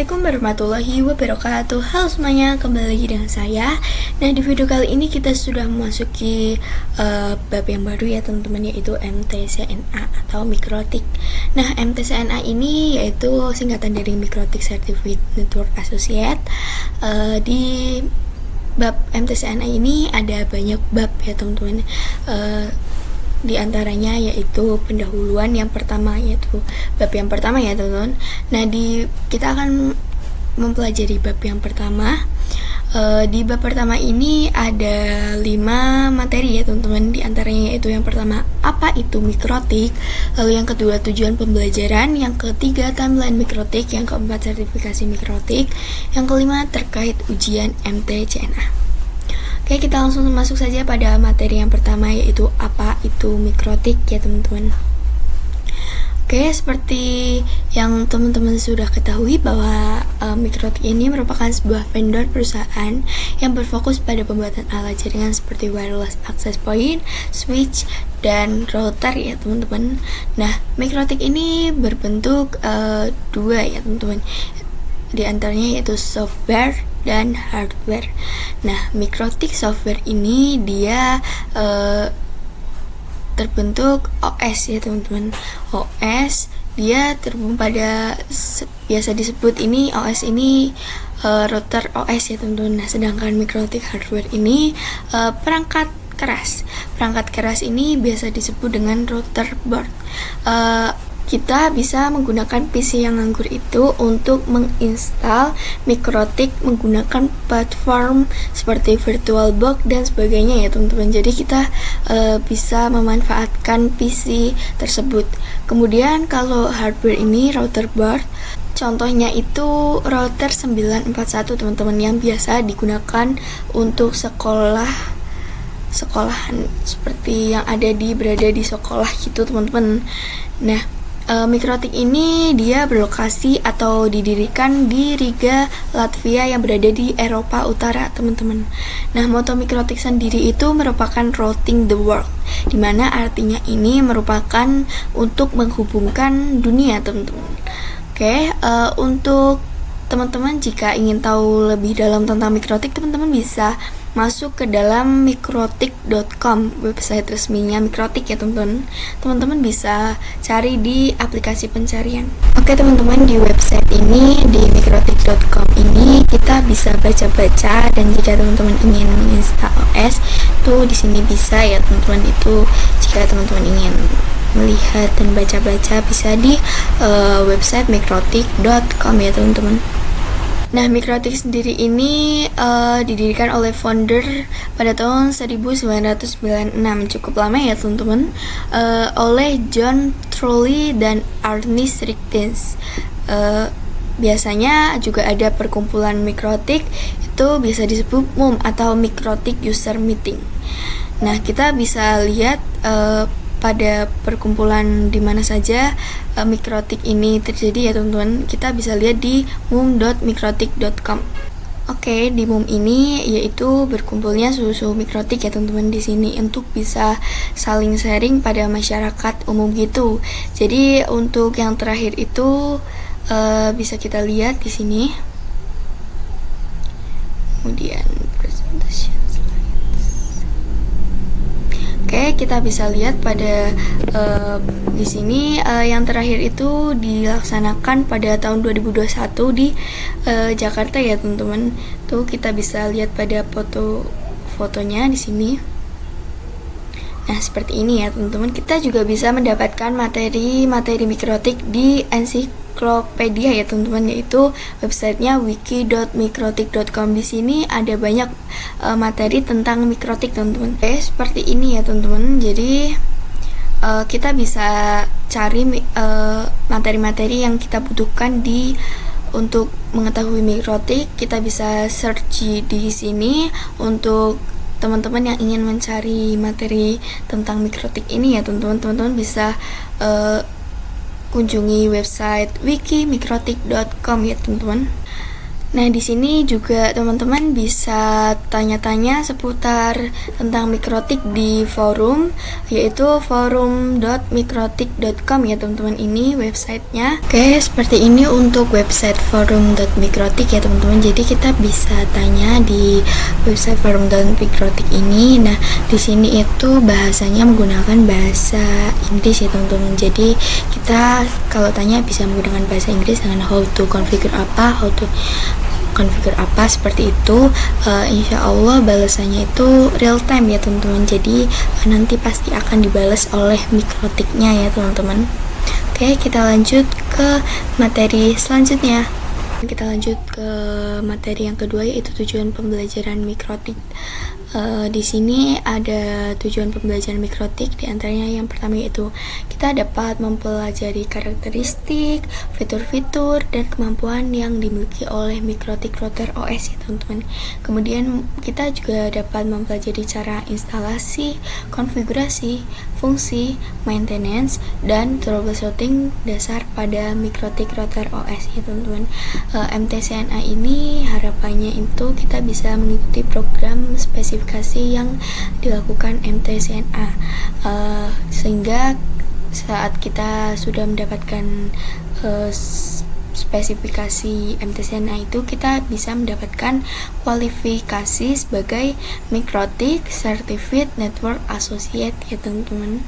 Assalamualaikum warahmatullahi wabarakatuh. Halo semuanya, kembali lagi dengan saya. Nah, di video kali ini kita sudah memasuki bab yang baru ya teman-teman, yaitu MTCNA atau mikrotik. Nah, MTCNA ini yaitu singkatan dari Mikrotik Certificate Network Associate. Di bab MTCNA ini ada banyak bab ya teman-teman. Di antaranya yaitu pendahuluan yang pertama, yaitu bab yang pertama ya teman-teman. Nah, kita akan mempelajari bab yang pertama. Di bab pertama ini ada 5 materi ya teman-teman. Di antaranya yaitu yang pertama, apa itu mikrotik, lalu yang kedua tujuan pembelajaran, yang ketiga timeline mikrotik, yang keempat sertifikasi mikrotik, yang kelima terkait ujian MTCNA. Oke, kita langsung masuk saja pada materi yang pertama, yaitu apa itu mikrotik ya teman-teman. Oke, seperti yang teman-teman sudah ketahui bahwa mikrotik ini merupakan sebuah vendor perusahaan yang berfokus pada pembuatan alat jaringan seperti wireless access point, switch, dan router ya teman-teman. Nah, mikrotik ini berbentuk dua ya teman-teman. Di antaranya yaitu software dan hardware. Nah, mikrotik software ini dia terbentuk OS ya teman-teman. OS dia terhubung pada biasa disebut ini OS ini router OS ya teman-teman. Nah, sedangkan mikrotik hardware ini perangkat keras. Perangkat keras ini biasa disebut dengan router board. Kita bisa menggunakan PC yang nganggur itu untuk menginstal mikrotik menggunakan platform seperti VirtualBox dan sebagainya ya teman-teman. Jadi kita bisa memanfaatkan PC tersebut. Kemudian kalau hardware ini router board, contohnya itu router 941 teman-teman, yang biasa digunakan untuk sekolahan seperti yang berada di sekolah gitu teman-teman. Nah, mikrotik ini dia berlokasi atau didirikan di Riga, Latvia yang berada di Eropa Utara teman-teman. Nah, moto mikrotik sendiri itu merupakan routing the world, dimana artinya ini merupakan untuk menghubungkan dunia teman-teman. Oke, untuk teman-teman jika ingin tahu lebih dalam tentang mikrotik, teman-teman bisa masuk ke dalam mikrotik.com, website resminya mikrotik ya teman-teman. Teman-teman bisa cari di aplikasi pencarian. Oke teman-teman, di website ini, di mikrotik.com ini kita bisa baca-baca, dan jika teman-teman ingin menginstal OS itu di sini bisa ya teman-teman. Itu jika teman-teman ingin melihat dan baca-baca bisa di website mikrotik.com ya teman-teman. Nah, mikrotik sendiri ini didirikan oleh founder pada tahun 1996, cukup lama ya teman-teman, oleh John Trolley dan Ernest Rigtins. Biasanya juga ada perkumpulan mikrotik, itu bisa disebut MUM atau Mikrotik User Meeting. Nah, kita bisa lihat pada perkumpulan di mana saja mikrotik ini terjadi ya teman-teman. Kita bisa lihat di mum.mikrotik.com. Oke, di MUM ini yaitu berkumpulnya suhu-suhu mikrotik ya teman-teman di sini untuk bisa saling sharing pada masyarakat umum gitu. Jadi untuk yang terakhir itu bisa kita lihat di sini. Kemudian presentation. Oke, kita bisa lihat pada di sini yang terakhir itu dilaksanakan pada tahun 2021 di Jakarta ya teman-teman. Tuh kita bisa lihat pada fotonya di sini. Nah, seperti ini ya teman-teman. Kita juga bisa mendapatkan materi mikrotik di ensiklopedia ya teman-teman, yaitu websitenya wiki.mikrotik.com. Di sini ada banyak materi tentang mikrotik teman-teman. Oke, seperti ini ya teman-teman. Jadi kita bisa cari materi-materi yang kita butuhkan untuk mengetahui mikrotik. Kita bisa search di sini untuk teman-teman yang ingin mencari materi tentang mikrotik ini ya teman-teman. Teman-teman bisa kunjungi website wiki.mikrotik.com ya teman-teman. Nah, di sini juga teman-teman bisa tanya-tanya seputar tentang Mikrotik di forum, yaitu forum.mikrotik.com ya teman-teman, ini websitenya. Oke, seperti ini untuk website forum.mikrotik ya teman-teman. Jadi kita bisa tanya di website forum.mikrotik ini. Nah, di sini itu bahasanya menggunakan bahasa Inggris ya teman-teman. Jadi kita kalau tanya bisa menggunakan bahasa Inggris dengan how to configure seperti itu. Insya Allah balasannya itu real time ya teman-teman, jadi nanti pasti akan dibalas oleh Mikrotiknya ya teman-teman. Oke, kita lanjut ke materi selanjutnya. Kita lanjut ke materi yang kedua, yaitu tujuan pembelajaran Mikrotik. Di sini ada tujuan pembelajaran Mikrotik, di antaranya yang pertama yaitu kita dapat mempelajari karakteristik, fitur-fitur, dan kemampuan yang dimiliki oleh Mikrotik Router OS ya teman-teman. Kemudian kita juga dapat mempelajari cara instalasi, konfigurasi, fungsi, maintenance, dan troubleshooting dasar pada Mikrotik Router OS ya teman-teman. MTCNA ini harapannya itu kita bisa mengikuti program spesifikasi yang dilakukan MTCNA, sehingga saat kita sudah mendapatkan spesifikasi MTCNA itu, kita bisa mendapatkan kualifikasi sebagai Mikrotik Certified Network Associate ya teman-teman.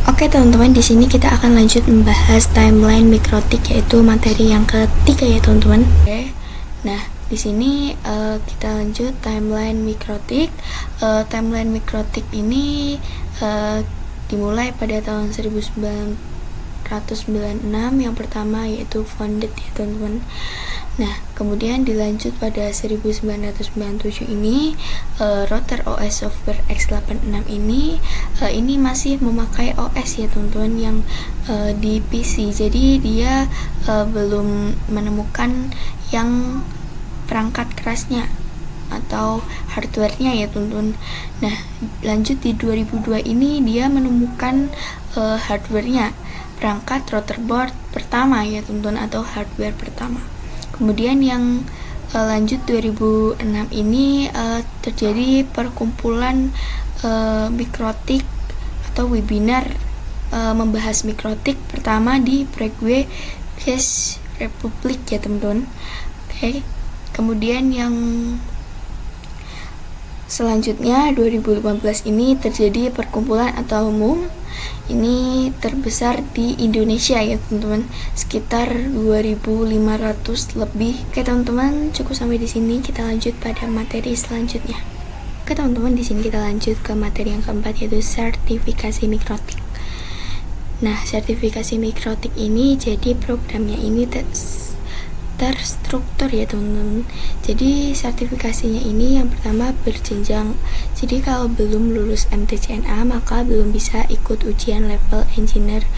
Oke teman-teman, di sini kita akan lanjut membahas timeline Mikrotik, yaitu materi yang ketiga ya teman-teman. Nah, di sini kita lanjut timeline Mikrotik. Timeline Mikrotik ini dimulai pada tahun 1996 yang pertama, yaitu founded ya teman-teman. Nah, kemudian dilanjut pada 1997 ini, router OS software x86 ini masih memakai OS ya teman-teman yang di PC. Jadi dia belum menemukan yang perangkat kerasnya atau hardware-nya ya teman-teman. Nah, lanjut di 2002 ini dia menemukan hardware-nya, perangkat router board pertama ya teman-teman, atau hardware pertama. Kemudian yang lanjut 2006 ini terjadi perkumpulan Mikrotik atau webinar membahas Mikrotik pertama di Prague, Czech Republic ya teman-teman. Oke. Kemudian yang selanjutnya 2018 ini terjadi perkumpulan atau umum ini terbesar di Indonesia ya teman-teman, sekitar 2.500 lebih. Oke teman-teman, cukup sampai di sini. Kita lanjut pada materi selanjutnya. Oke teman-teman, di sini kita lanjut ke materi yang keempat, yaitu sertifikasi Mikrotik. Nah, sertifikasi Mikrotik ini jadi programnya ini terstruktur ya teman-teman. Jadi sertifikasinya ini yang pertama berjenjang. Jadi kalau belum lulus MTCNA maka belum bisa ikut ujian level engineer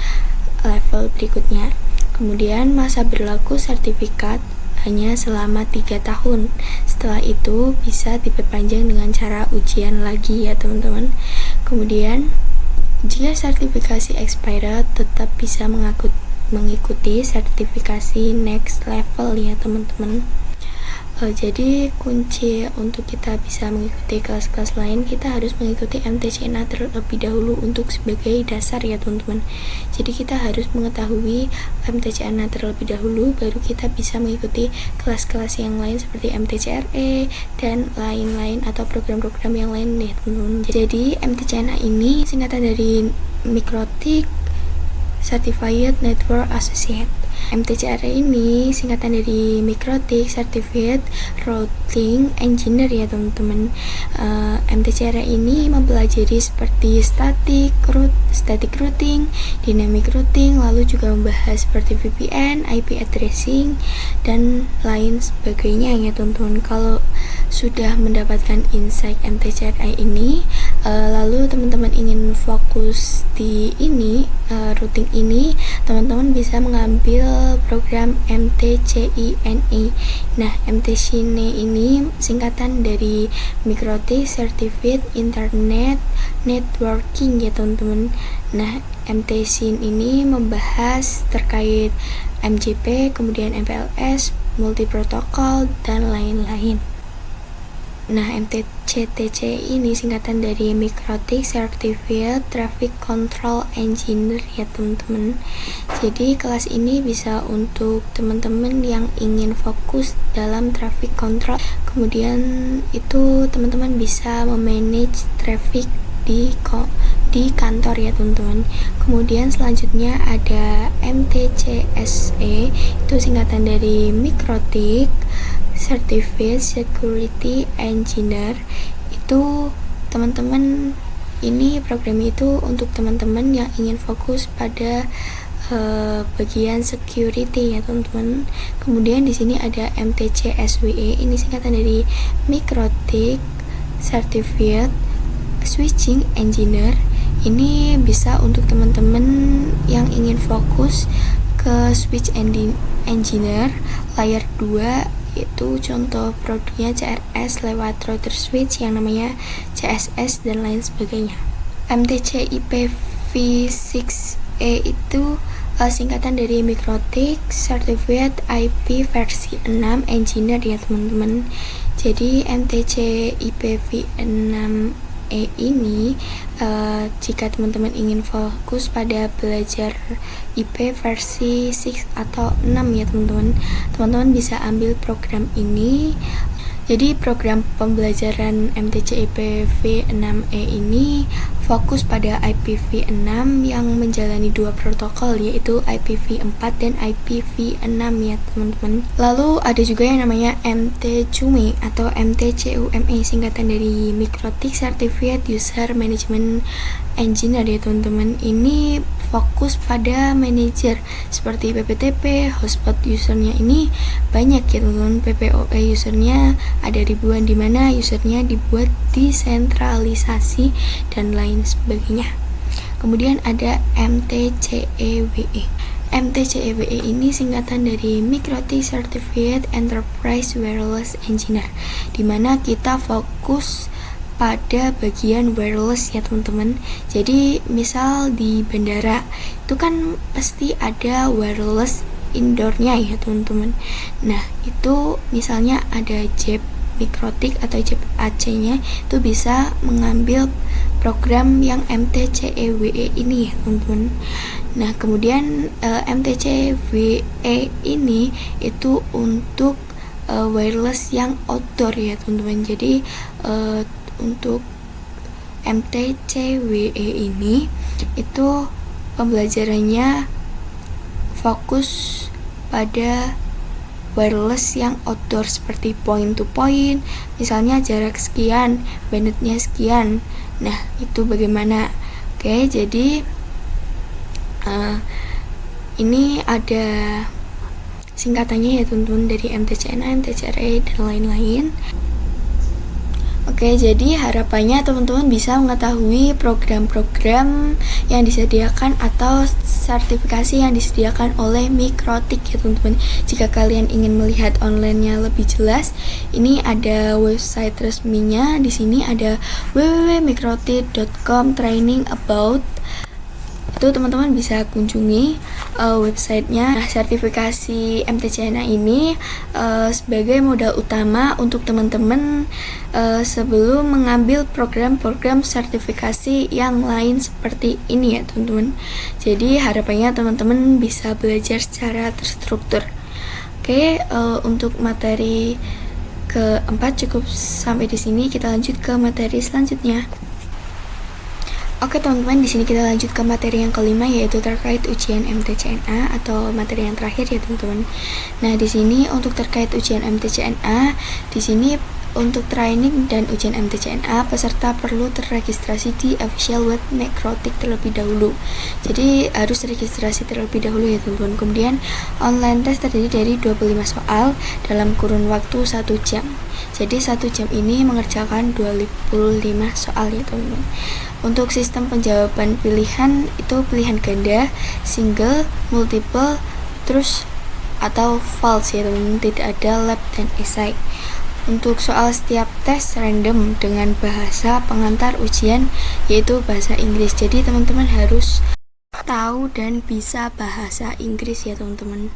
level berikutnya. Kemudian masa berlaku sertifikat hanya selama 3 tahun. Setelah itu bisa diperpanjang dengan cara ujian lagi ya teman-teman. Kemudian jika sertifikasi expired tetap bisa mengikuti sertifikasi next level ya teman-teman. Jadi kunci untuk kita bisa mengikuti kelas-kelas lain, kita harus mengikuti MTCNA terlebih dahulu untuk sebagai dasar ya teman-teman. Jadi kita harus mengetahui MTCNA terlebih dahulu, baru kita bisa mengikuti kelas-kelas yang lain seperti MTCRE dan lain-lain atau program-program yang lain ya teman-teman. Jadi MTCNA ini singkatan dari Mikrotik Certified Network Associate. MTCRE ini singkatan dari Mikrotik Certified Routing Engineer ya teman-teman. MTCRE ini mempelajari seperti static routing, dynamic routing, lalu juga membahas seperti VPN, IP addressing, dan lain sebagainya ya teman-teman. Kalau sudah mendapatkan insight MTCRE ini, lalu teman-teman ingin fokus di ini, routing ini, teman-teman bisa mengambil program MTCINE. Nah, MTCINE ini singkatan dari Mikrotik Certified Internet Networking ya teman-teman. Nah, MTCINE ini membahas terkait MJP, kemudian MPLS, multiprotokol, dan lain-lain. Nah, MTCTC ini singkatan dari Microtik Certified Traffic Control Engineer ya teman-teman. Jadi kelas ini bisa untuk teman-teman yang ingin fokus dalam traffic control. Kemudian itu teman-teman bisa memanage traffic di kantor ya teman-teman. Kemudian selanjutnya ada MTCSE, itu singkatan dari Microtik Certified Security Engineer. Itu teman-teman, ini program itu untuk teman-teman yang ingin fokus pada bagian security ya teman-teman. Kemudian di sini ada MTCSWE, ini singkatan dari Microtik Certified Switching Engineer. Ini bisa untuk teman-teman yang ingin fokus ke switch engineer layer 2, itu contoh produknya CRS lewat router switch yang namanya CSS dan lain sebagainya. MTC IPv6E itu singkatan dari Microtik Certified IP versi 6 Engineer ya teman-teman. Jadi MTC IPv6E ini jika teman-teman ingin fokus pada belajar IP versi 6 atau 6 ya teman-teman bisa ambil program ini. Jadi program pembelajaran MTC IPv6E ini fokus pada IPv6 yang menjalani dua protokol, yaitu IPv4 dan IPv6 ya teman-teman. Lalu ada juga yang namanya MTCUME atau MTCUME, singkatan dari Microtik Certified User Management Engineer ya teman-teman. Ini fokus pada manajer seperti PPTP, hotspot usernya ini banyak ya teman-teman. PPOE usernya ada ribuan, di mana usernya dibuat desentralisasi dan lain sebagainya. Kemudian ada MTCEWE. MTCEWE ini singkatan dari Microtik Certified Enterprise Wireless Engineer, di mana kita fokus pada bagian wireless ya teman-teman. Jadi misal di bandara itu kan pasti ada wireless indoornya ya teman-teman. Nah itu misalnya ada JEP Microtik atau JEP AC-nya, itu bisa mengambil program yang MTCEWE ini ya teman-teman. Nah kemudian MTCEWE ini itu untuk wireless yang outdoor ya teman-teman. Jadi untuk MTCWE ini itu pembelajarannya fokus pada wireless yang outdoor seperti point to point, misalnya jarak sekian, bandwidthnya sekian. Nah itu bagaimana? Oke, jadi ini ada singkatannya ya teman-teman, dari MTCNA, MTCRE dan lain-lain. Oke, jadi harapannya teman-teman bisa mengetahui program-program yang disediakan atau sertifikasi yang disediakan oleh Microtik ya teman-teman. Jika kalian ingin melihat online-nya lebih jelas, ini ada website resminya. Di sini ada www.microtik.com training about. Itu teman-teman bisa kunjungi websitenya. Nah, sertifikasi MTCNA ini sebagai modal utama untuk teman-teman sebelum mengambil program-program sertifikasi yang lain seperti ini ya teman-teman. Jadi harapannya teman-teman bisa belajar secara terstruktur. Oke, untuk materi keempat cukup sampai di sini. Kita lanjut ke materi selanjutnya. Oke teman-teman, di sini kita lanjut ke materi yang kelima, yaitu terkait ujian MTCNA atau materi yang terakhir ya teman-teman. Nah, di sini untuk terkait ujian MTCNA, di sini untuk training dan ujian MTCNA peserta perlu terregistrasi di official web Microtik terlebih dahulu. Jadi harus registrasi terlebih dahulu ya teman-teman. Kemudian online test terdiri dari 25 soal dalam kurun waktu 1 jam. Jadi 1 jam ini mengerjakan 25 soal ya teman-teman. Untuk sistem penjawaban pilihan itu pilihan ganda, single, multiple, terus atau false ya teman-teman. Tidak ada lab dan esai. Untuk soal setiap tes random dengan bahasa pengantar ujian yaitu bahasa Inggris. Jadi teman-teman harus tahu dan bisa bahasa Inggris ya teman-teman.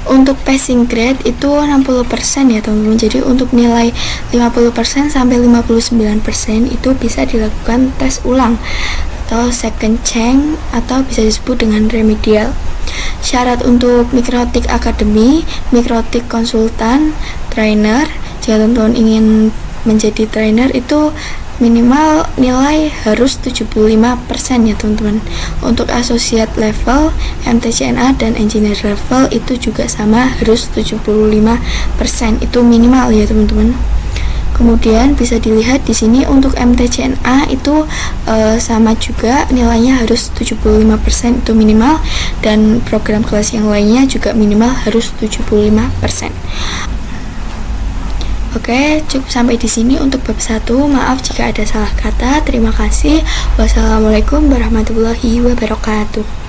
Untuk passing grade itu 60% ya teman-teman. Jadi untuk nilai 50% sampai 59% itu bisa dilakukan tes ulang atau second chance atau bisa disebut dengan remedial. Syarat untuk Mikrotik Academy, Mikrotik konsultan, trainer, jika teman-teman ingin menjadi trainer itu minimal nilai harus 75% ya teman-teman. Untuk associate level, MTCNA dan engineer level itu juga sama, harus 75% itu minimal ya teman-teman. Kemudian bisa dilihat di sini untuk MTCNA itu sama juga, nilainya harus 75% itu minimal, dan program kelas yang lainnya juga minimal harus 75%. Oke, cukup sampai di sini untuk bab 1. Maaf jika ada salah kata. Terima kasih. Wassalamualaikum warahmatullahi wabarakatuh.